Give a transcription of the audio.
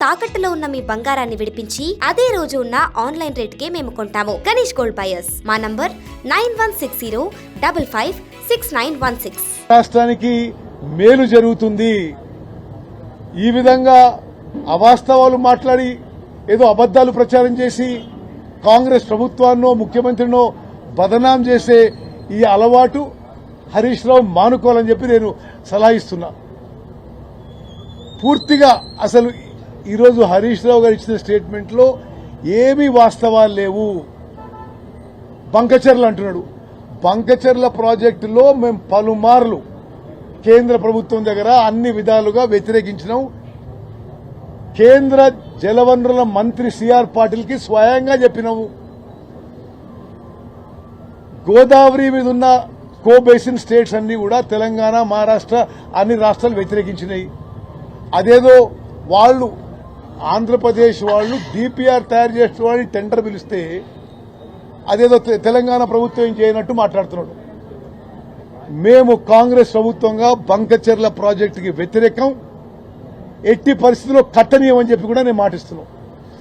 తాకట్టులో ఉన్న మీ బంగారాన్ని విడిపించి అదే రోజు ఉన్న ఆన్లైన్ రేటుకే మేము కొంటాము. Ganesh gold buyers. మా నంబర్ 9160556916. రాష్ట్రానికి మేలు జరుగుతుంది. ఈ విధంగా అవాస్తవాలు మాట్లాడి ఏదో అబద్దాలు ప్రచారం చేసి కాంగ్రెస్ ప్రభుత్వాన్నో ముఖ్యమంత్రినో బదనాం చేసే ఈ అలవాటు హరీష్ రావు మానుకోవాలని చెప్పి నేను సలహా ఇస్తున్నా. పూర్తిగా అసలు ఈరోజు హరీష్ రావు గారు ఇచ్చిన స్టేట్మెంట్ లో ఏమీ వాస్తవాలు లేవు. బంకచర్ల అంటున్నాడు. బంకచర్ల ప్రాజెక్టులో మేము పలుమార్లు కేంద్ర ప్రభుత్వం దగ్గర అన్ని విధాలుగా వ్యతిరేకించినాం. కేంద్ర జలవనరుల మంత్రి సిఆర్ పాటిల్ కి స్వయంగా చెప్పినాము. గోదావరి మీద ఉన్న కో బేసిన్ స్టేట్స్ అన్ని కూడా తెలంగాణ, మహారాష్ట్ర అన్ని రాష్ట్రాలు వ్యతిరేకించినాయి. అదేదో వాళ్ళు ఆంధ్రప్రదేశ్ వాళ్ళు డిపిఆర్ తయారు చేసిన వాళ్ళు టెండర్ పిలిస్తే అదేదో తెలంగాణ ప్రభుత్వం ఏం చేయనట్టు మాట్లాడుతున్నాడు. మేము కాంగ్రెస్ ప్రభుత్వంగా బంకచర్ల ప్రాజెక్టుకి వ్యతిరేకం, ఎట్టి పరిస్థితుల్లో కట్టనీయమని చెప్పి కూడా నేను మాటిస్తున్నాను.